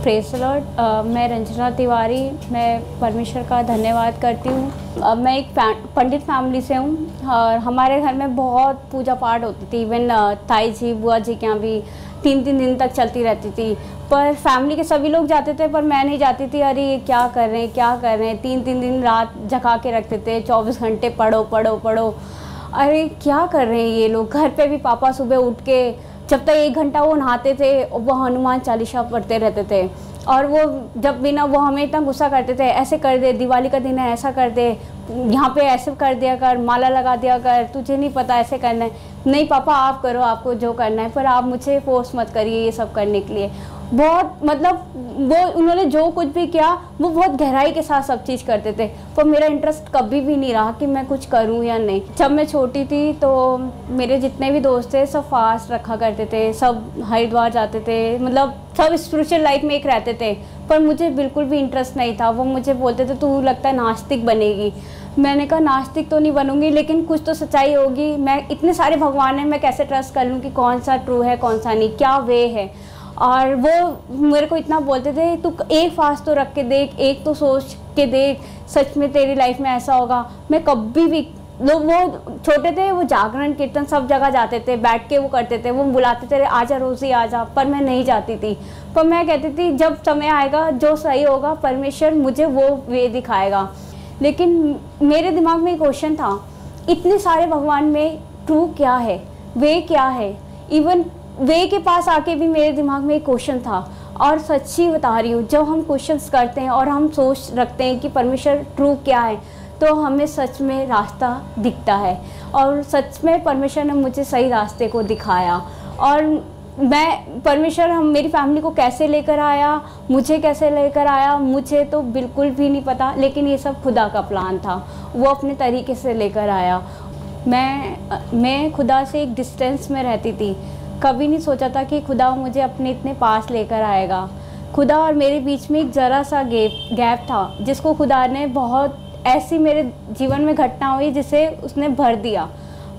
Praise the Lord. मैं रंजना तिवारी, मैं परमेश्वर का धन्यवाद करती हूँ। मैं एक पंडित फैमिली से हूँ और हमारे घर में बहुत पूजा पाठ होती थी। इवन ताई जी, बुआ जी के यहाँ भी 3-3 दिन तक चलती रहती थी। पर फैमिली के सभी लोग जाते थे पर मैं नहीं जाती थी। अरे ये क्या कर रहे हैं, क्या कर रहे हैं। 3-3 दिन रात जगा के रखते थे, 24 घंटे पढ़ो पढ़ो पढ़ो। अरे क्या कर रहे हैं ये लोग। घर पे भी पापा सुबह उठ के जब तक 1 घंटा वो नहाते थे वो हनुमान चालीसा पढ़ते रहते थे। और वो जब भी ना वो हमें इतना गुस्सा करते थे, ऐसे कर दे, दिवाली का दिन है ऐसा कर दे, यहाँ पे ऐसे कर दिया कर, माला लगा दिया कर, तुझे नहीं पता ऐसे करना है। नहीं पापा आप करो, आपको जो करना है, पर आप मुझे फोर्स मत करिए ये सब करने के लिए। बहुत मतलब वो उन्होंने जो कुछ भी किया वो बहुत गहराई के साथ सब चीज़ करते थे, पर मेरा इंटरेस्ट कभी भी नहीं रहा कि मैं कुछ करूं या नहीं। जब मैं छोटी थी तो मेरे जितने भी दोस्त थे सब फास्ट रखा करते थे, सब हरिद्वार जाते थे, मतलब सब स्पिरिचुअल लाइफ में एक रहते थे। पर मुझे बिल्कुल भी इंटरेस्ट नहीं था। वो मुझे बोलते थे तू लगता है नास्तिक बनेगी। मैंने कहा नास्तिक तो नहीं बनूंगी, लेकिन कुछ तो सच्चाई होगी। मैं इतने सारे भगवान हैं, मैं कैसे ट्रस्ट कर लूँ कि कौन सा ट्रू है कौन सा नहीं, क्या वे है। और वो मेरे को इतना बोलते थे तू एक फास्ट तो रख के देख, एक तो सोच के देख, सच में तेरी लाइफ में ऐसा होगा। मैं कभी भी लोग, वो छोटे थे, वो जागरण कीर्तन सब जगह जाते थे, बैठ के वो करते थे, वो बुलाते थे आजा रोज़ी आजा, पर मैं नहीं जाती थी। पर मैं कहती थी जब समय आएगा जो सही होगा परमेश्वर मुझे वो वे दिखाएगा। लेकिन मेरे दिमाग में एक क्वेश्चन था, इतने सारे भगवान में ट्रू क्या है, वे क्या है। इवन वे के पास आके भी मेरे दिमाग में एक क्वेश्चन था। और सच्ची बता रही हूँ, जब हम क्वेश्चंस करते हैं और हम सोच रखते हैं कि परमेश्वर ट्रू क्या है, तो हमें सच में रास्ता दिखता है। और सच में परमेश्वर ने मुझे सही रास्ते को दिखाया। और मैं परमेश्वर मेरी फैमिली को कैसे लेकर आया, मुझे कैसे लेकर आया, मुझे तो बिल्कुल भी नहीं पता। लेकिन ये सब खुदा का प्लान था, वो अपने तरीके से लेकर आया। मैं खुदा से एक डिस्टेंस में रहती थी। कभी नहीं सोचा था कि खुदा मुझे अपने इतने पास लेकर आएगा। खुदा और मेरे बीच में एक ज़रा सा गैप था, जिसको खुदा ने बहुत ऐसी मेरे जीवन में घटना हुई जिसे उसने भर दिया।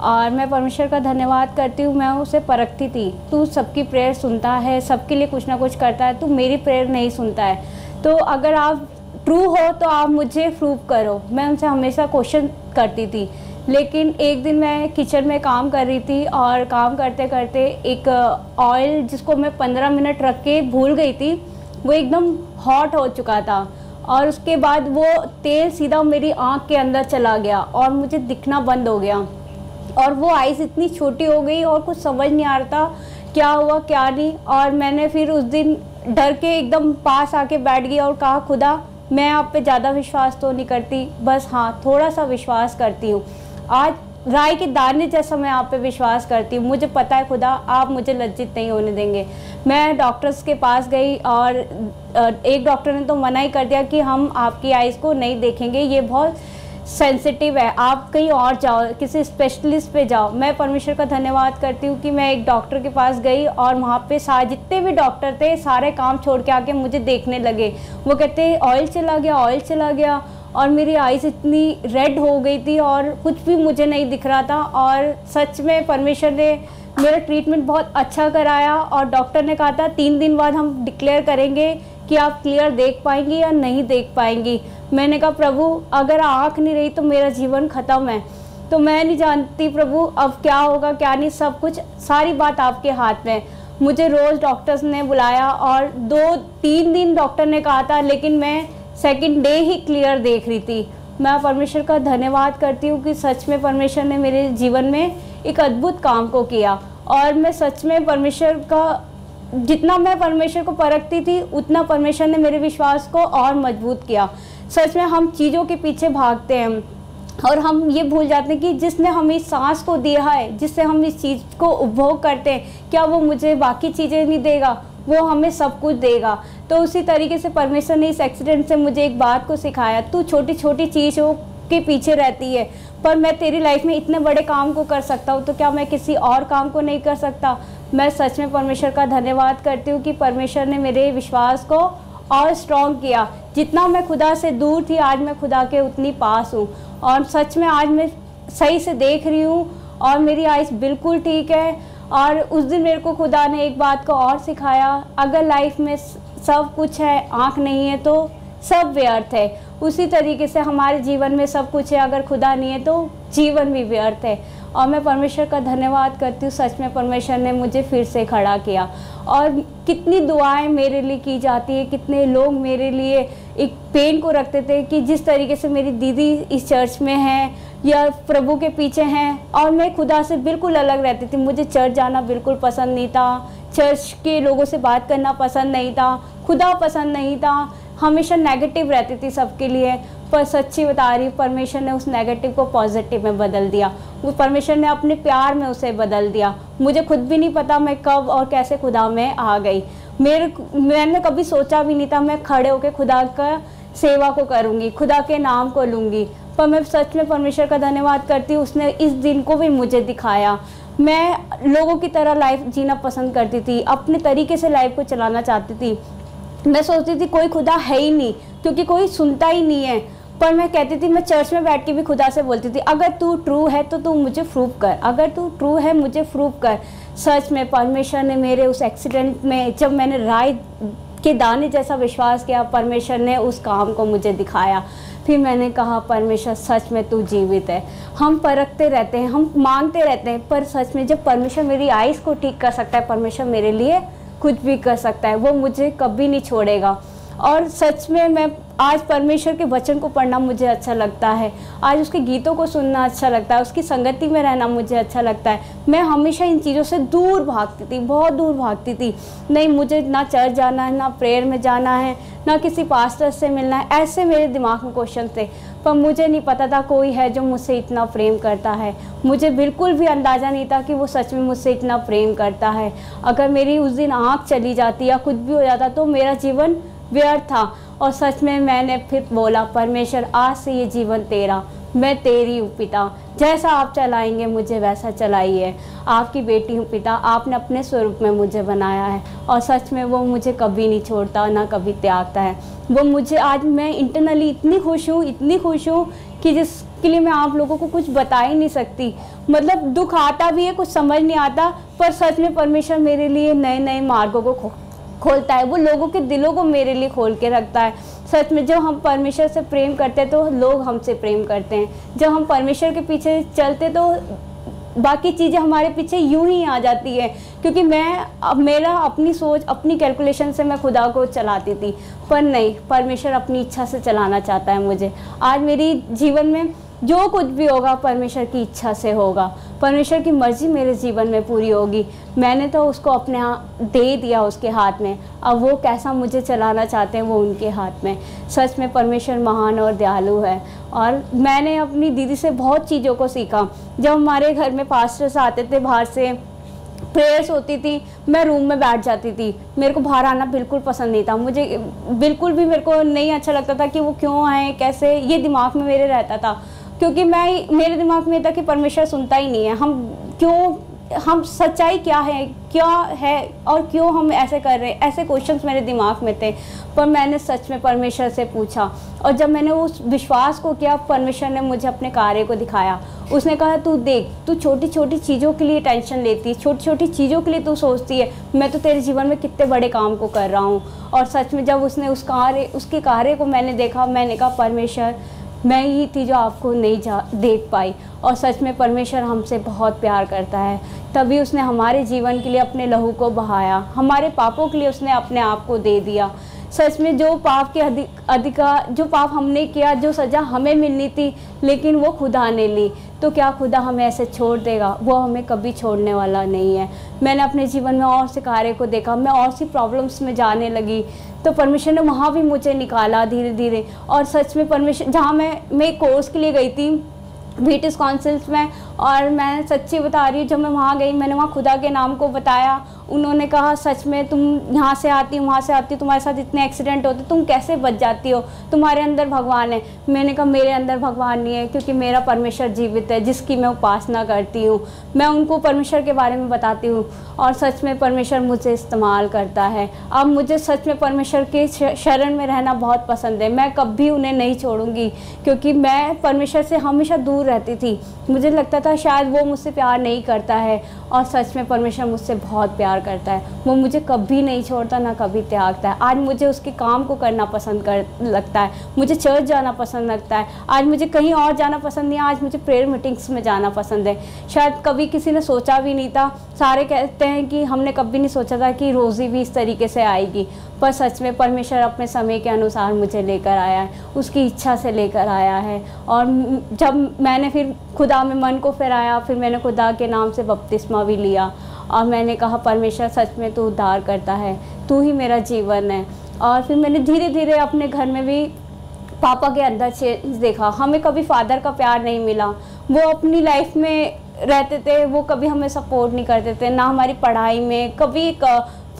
और मैं परमेश्वर का धन्यवाद करती हूँ। मैं उसे परखती थी, तू सबकी प्रेयर सुनता है, सबके लिए कुछ ना कुछ करता है, तू मेरी प्रेयर नहीं सुनता है। तो अगर आप ट्रू हो तो आप मुझे प्रूव करो। मैं उनसे हमेशा क्वेश्चन करती थी। लेकिन एक दिन मैं किचन में काम कर रही थी और काम करते करते एक ऑयल जिसको मैं 15 मिनट रख के भूल गई थी, वो एकदम हॉट हो चुका था। और उसके बाद वो तेल सीधा मेरी आँख के अंदर चला गया और मुझे दिखना बंद हो गया। और वो आइज़ इतनी छोटी हो गई और कुछ समझ नहीं आ रहा था क्या हुआ क्या नहीं। और मैंने फिर उस दिन डर के एकदम पास आके बैठ गई और कहा खुदा मैं आप पे ज़्यादा विश्वास तो नहीं करती, बस हाँ थोड़ा सा विश्वास करती हूँ। आज राय के दाने जैसा मैं आप पे विश्वास करती हूँ। मुझे पता है खुदा आप मुझे लज्जित नहीं होने देंगे। मैं डॉक्टर्स के पास गई और एक डॉक्टर ने तो मना ही कर दिया कि हम आपकी आइज़ को नहीं देखेंगे, ये बहुत सेंसिटिव है, आप कहीं और जाओ, किसी स्पेशलिस्ट पे जाओ। मैं परमेश्वर का धन्यवाद करती हूँ कि मैं एक डॉक्टर के पास गई और वहाँ पे सारे जितने भी डॉक्टर थे सारे काम छोड़ के आके मुझे देखने लगे। वो कहते ऑयल चला गया, ऑयल चला गया। और मेरी आइज़ इतनी रेड हो गई थी और कुछ भी मुझे नहीं दिख रहा था। और सच में परमेश्वर ने मेरा ट्रीटमेंट बहुत अच्छा कराया। और डॉक्टर ने कहा था 3 दिन बाद हम डिक्लेयर करेंगे कि आप क्लियर देख पाएंगी या नहीं देख पाएंगी। मैंने कहा प्रभु अगर आँख नहीं रही तो मेरा जीवन ख़त्म है। तो मैं नहीं जानती प्रभु अब क्या होगा क्या नहीं, सब कुछ सारी बात आपके हाथ में। मुझे रोज़ डॉक्टर्स ने बुलाया और 2-3 दिन डॉक्टर ने कहा था, लेकिन मैं सेकंड डे ही क्लियर देख रही थी। मैं परमेश्वर का धन्यवाद करती हूँ कि सच में परमेश्वर ने मेरे जीवन में एक अद्भुत काम को किया। और मैं सच में परमेश्वर का, जितना मैं परमेश्वर को परखती थी उतना परमेश्वर ने मेरे विश्वास को और मजबूत किया। सच में हम चीज़ों के पीछे भागते हैं और हम ये भूल जाते हैं कि जिसने हमें इस सांस को दिया है, जिससे हम इस चीज़ को उपभोग करते हैं, क्या वो मुझे बाकी चीज़ें नहीं देगा, वो हमें सब कुछ देगा। तो उसी तरीके से परमेश्वर ने इस एक्सीडेंट से मुझे एक बात को सिखाया, तू छोटी छोटी चीज़ों के पीछे रहती है, पर मैं तेरी लाइफ में इतने बड़े काम को कर सकता हूँ, तो क्या मैं किसी और काम को नहीं कर सकता। मैं सच में परमेश्वर का धन्यवाद करती हूँ कि परमेश्वर ने मेरे विश्वास को और स्ट्रॉन्ग किया। जितना मैं खुदा से दूर थी आज मैं खुदा के उतनी पास हूँ। और सच में आज मैं सही से देख रही हूँ और मेरी आइज़ बिल्कुल ठीक है। और उस दिन मेरे को खुदा ने एक बात को और सिखाया, अगर लाइफ में सब कुछ है, आँख नहीं है तो सब व्यर्थ है। उसी तरीके से हमारे जीवन में सब कुछ है, अगर खुदा नहीं है तो जीवन भी व्यर्थ है। और मैं परमेश्वर का धन्यवाद करती हूँ, सच में परमेश्वर ने मुझे फिर से खड़ा किया। और कितनी दुआएं मेरे लिए की जाती है, कितने लोग मेरे लिए एक पेन को रखते थे कि जिस तरीके से मेरी दीदी इस चर्च में है या प्रभु के पीछे हैं, और मैं खुदा से बिल्कुल अलग रहती थी। मुझे चर्च जाना बिल्कुल पसंद नहीं था, चर्च के लोगों से बात करना पसंद नहीं था, खुदा पसंद नहीं था, हमेशा नेगेटिव रहती थी सबके लिए। पर सच्ची बता रही, परमेश्वर ने उस नेगेटिव को पॉजिटिव में बदल दिया। वो परमेश्वर ने अपने प्यार में उसे बदल दिया। मुझे खुद भी नहीं पता मैं कब और कैसे खुदा में आ गई। मैंने कभी सोचा भी नहीं था मैं खड़े होकर खुदा का सेवा को करूँगी, खुदा के नाम को लूँगी। पर मैं सच में परमेश्वर का धन्यवाद करती हूँ, उसने इस दिन को भी मुझे दिखाया। मैं लोगों की तरह लाइफ जीना पसंद करती थी, अपने तरीके से लाइफ को चलाना चाहती थी। मैं सोचती थी कोई खुदा है ही नहीं, क्योंकि कोई सुनता ही नहीं है। पर मैं कहती थी, मैं चर्च में बैठ के भी खुदा से बोलती थी, अगर तू ट्रू है तो तू मुझे प्रूव कर, अगर तू ट्रू है मुझे प्रूव कर। सच में परमेश्वर ने मेरे उस एक्सीडेंट में, जब मैंने राय के दाने जैसा विश्वास किया, परमेश्वर ने उस काम को मुझे दिखाया। फिर मैंने कहा, परमेश्वर सच में तू जीवित है। हम परखते रहते हैं, हम मांगते रहते हैं, पर सच में जब परमेश्वर मेरी आइज़ को ठीक कर सकता है, परमेश्वर मेरे लिए कुछ भी कर सकता है। वो मुझे कभी नहीं छोड़ेगा। और सच में मैं आज परमेश्वर के वचन को पढ़ना मुझे अच्छा लगता है, आज उसके गीतों को सुनना अच्छा लगता है, उसकी संगति में रहना मुझे अच्छा लगता है। मैं हमेशा इन चीज़ों से दूर भागती थी, बहुत दूर भागती थी। नहीं, मुझे ना चर्च जाना है, ना प्रेयर में जाना है, ना किसी पास्टर से मिलना है, ऐसे मेरे दिमाग में क्वेश्चन थे। पर मुझे नहीं पता था कोई है जो मुझसे इतना प्रेम करता है। मुझे बिल्कुल भी अंदाज़ा नहीं था कि वो सच में मुझसे इतना प्रेम करता है। अगर मेरी उस दिन आँख चली जाती या कुछ भी हो जाता तो मेरा जीवन व्यर्थ था। और सच में मैंने फिर बोला, परमेश्वर आज से ये जीवन तेरा, मैं तेरी हूँ पिता, जैसा आप चलाएंगे मुझे वैसा चलाइए। आपकी बेटी हूँ पिता, आपने अपने स्वरूप में मुझे बनाया है। और सच में वो मुझे कभी नहीं छोड़ता, ना कभी त्यागता है। वो मुझे, आज मैं इंटरनली इतनी खुश हूँ, इतनी खुश हूँ कि जिसके लिए मैं आप लोगों को कुछ बता ही नहीं सकती। मतलब दुख आता भी है, कुछ समझ नहीं आता, पर सच में परमेश्वर मेरे लिए नए नए मार्गों को खोलता है। वो लोगों के दिलों को मेरे लिए खोल के रखता है। सच में जब हम परमेश्वर से प्रेम करते हैं तो लोग हमसे प्रेम करते हैं। जब हम परमेश्वर के पीछे चलते तो बाकी चीज़ें हमारे पीछे यूं ही आ जाती है। क्योंकि मेरा अपनी सोच, अपनी कैलकुलेशन से मैं खुदा को चलाती थी, पर नहीं, परमेश्वर अपनी इच्छा से चलाना चाहता है मुझे। आज मेरी जीवन में जो कुछ भी होगा परमेश्वर की इच्छा से होगा, परमेश्वर की मर्जी मेरे जीवन में पूरी होगी। मैंने तो उसको अपने दे दिया उसके हाथ में, अब वो कैसा मुझे चलाना चाहते हैं वो उनके हाथ में। सच में परमेश्वर महान और दयालु है। और मैंने अपनी दीदी से बहुत चीज़ों को सीखा। जब हमारे घर में पास्टर्स आते थे बाहर से, प्रेयर्स होती थी, मैं रूम में बैठ जाती थी। मेरे को बाहर आना बिल्कुल पसंद नहीं था, मुझे बिल्कुल भी मेरे को नहीं अच्छा लगता था कि वो क्यों आए, कैसे, ये दिमाग में मेरे रहता था। क्योंकि मेरे दिमाग में था कि परमेश्वर सुनता ही नहीं है, हम सच्चाई क्या है और क्यों हम ऐसे कर रहे हैं, ऐसे क्वेश्चंस मेरे दिमाग में थे। पर मैंने सच में परमेश्वर से पूछा, और जब मैंने उस विश्वास को किया, परमेश्वर ने मुझे अपने कार्य को दिखाया। उसने कहा, तू देख, तू छोटी छोटी चीज़ों के लिए टेंशन लेती है, छोटी छोटी चीज़ों के लिए तू सोचती है, मैं तो तेरे जीवन में कितने बड़े काम को कर रहा हूँ। और सच में जब उसने उसके कार्य को मैंने देखा, मैंने कहा, परमेश्वर, मैं ही थी जो आपको नहीं देख पाई। और सच में परमेश्वर हमसे बहुत प्यार करता है, तभी उसने हमारे जीवन के लिए अपने लहू को बहाया, हमारे पापों के लिए उसने अपने आप को दे दिया। सच में जो पाप के जो पाप हमने किया, जो सज़ा हमें मिलनी थी, लेकिन वो खुदा ने ली, तो क्या खुदा हमें ऐसे छोड़ देगा? वो हमें कभी छोड़ने वाला नहीं है। मैंने अपने जीवन में और से कार्य को देखा, मैं और सी प्रॉब्लम्स में जाने लगी, तो परमेश्वर ने वहाँ भी मुझे निकाला धीरे धीरे। और सच में परमेश्वर, जहाँ मैं कोर्स के लिए गई थी ब्रिटिश काउंसिल्स में, और मैं सच्ची बता रही हूँ, जब मैं वहाँ गई, मैंने वहाँ खुदा के नाम को बताया। उन्होंने कहा, सच में तुम यहाँ से आती, वहाँ से आती, तुम्हारे साथ इतने एक्सीडेंट होते, तुम कैसे बच जाती हो? तुम्हारे अंदर भगवान है। मैंने कहा, मेरे अंदर भगवान नहीं है, क्योंकि मेरा परमेश्वर जीवित है, जिसकी मैं उपासना करती हूँ। मैं उनको परमेश्वर के बारे में बताती हूँ, और सच में परमेश्वर मुझे इस्तेमाल करता है। अब मुझे सच में परमेश्वर के शरण में रहना बहुत पसंद है। मैं कभी उन्हें नहीं छोड़ूंगी, क्योंकि मैं परमेश्वर से हमेशा दूर रहती थी। मुझे लगता था शायद वो मुझसे प्यार नहीं करता है, और सच में परमेश्वर मुझसे बहुत प्यार करता है। वो मुझे कभी नहीं छोड़ता, ना कभी त्यागता है। आज मुझे उसके काम को करना पसंद लगता है, मुझे चर्च जाना पसंद लगता है, आज मुझे कहीं और जाना पसंद नहीं, आज मुझे प्रेयर मीटिंग्स में जाना पसंद है। शायद कभी किसी ने सोचा भी नहीं था। सारे कहते हैं कि हमने कभी नहीं सोचा था कि रोज़ी भी इस तरीके से आएगी, पर सच में परमेश्वर अपने समय के अनुसार मुझे लेकर आया है, उसकी इच्छा से लेकर आया है। और जब मैंने फिर खुदा में मन को फिराया, फिर मैंने खुदा के नाम से बपतिस्मा भी लिया और मैंने कहा परमेश्वर सच में तू उद्धार करता है, तू ही मेरा जीवन है। और फिर मैंने धीरे धीरे अपने घर में भी पापा के अंदर चेंज देखा। हमें कभी फादर का प्यार नहीं मिला, वो अपनी लाइफ में रहते थे, वो कभी हमें सपोर्ट नहीं करते थे, ना हमारी पढ़ाई में। कभी एक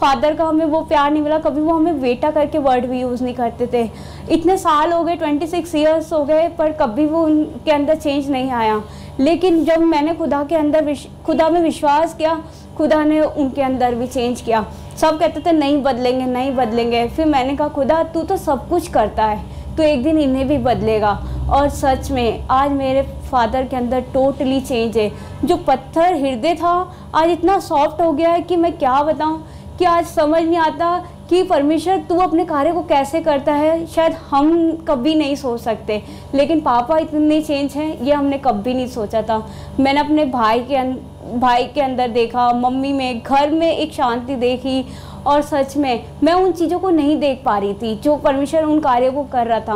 फादर का हमें वो प्यार नहीं मिला, कभी वो हमें बेटा करके वर्ड भी यूज़ नहीं करते थे। इतने साल हो गए, 26 ईयर्स हो गए, पर कभी वो उनके अंदर चेंज नहीं आया। लेकिन जब मैंने खुदा में विश्वास किया, खुदा ने उनके अंदर भी चेंज किया। सब कहते थे नहीं बदलेंगे, नहीं बदलेंगे। फिर मैंने कहा खुदा तू तो सब कुछ करता है, तो एक दिन इन्हें भी बदलेगा। और सच में आज मेरे फादर के अंदर टोटली चेंज है। जो पत्थर हृदय था आज इतना सॉफ्ट हो गया है कि मैं क्या बताऊं, कि आज समझ नहीं आता कि परमेश्वर तू अपने कार्य को कैसे करता है। शायद हम कभी नहीं सोच सकते, लेकिन पापा इतने चेंज हैं ये हमने कभी नहीं सोचा था। मैंने अपने भाई के अंदर देखा, मम्मी में, घर में एक शांति देखी। और सच में मैं उन चीज़ों को नहीं देख पा रही थी जो परमेश्वर उन कार्यों को कर रहा था।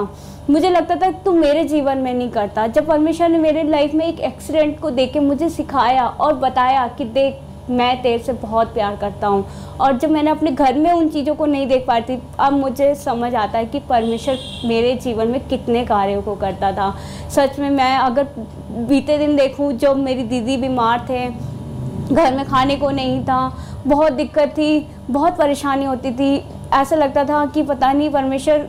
मुझे लगता था तू मेरे जीवन में नहीं करता। जब परमेश्वर ने मेरे लाइफ में एक एक्सीडेंट को देख के मुझे सिखाया और बताया कि देख मैं तेरे से बहुत प्यार करता हूँ, और जब मैंने अपने घर में उन चीज़ों को नहीं देख पाती, अब मुझे समझ आता है कि परमेश्वर मेरे जीवन में कितने कार्यों को करता था। सच में मैं अगर बीते दिन देखूँ, जब मेरी दीदी बीमार थे, घर में खाने को नहीं था, बहुत दिक्कत थी, बहुत परेशानी होती थी, ऐसा लगता था कि पता नहीं परमेश्वर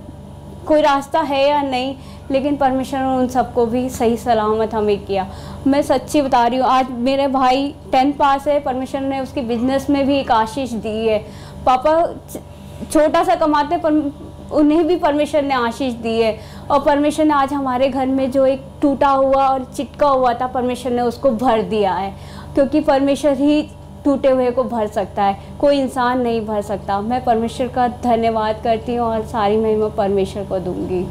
कोई रास्ता है या नहीं, लेकिन परमेश्वर ने उन सबको भी सही सलामत हमें किया। मैं सच्ची बता रही हूँ, आज मेरे भाई 10th पास है, परमेश्वर ने उसके बिजनेस में भी एक आशीष दी है। पापा छोटा सा कमाते पर उन्हें भी परमेश्वर ने आशीष दी है। और परमेश्वर ने आज हमारे घर में जो एक टूटा हुआ और चिटका हुआ था, परमेश्वर ने उसको भर दिया है, क्योंकि परमेश्वर ही टूटे हुए को भर सकता है, कोई इंसान नहीं भर सकता। मैं परमेश्वर का धन्यवाद करती हूँ और सारी महिमा परमेश्वर को दूंगी।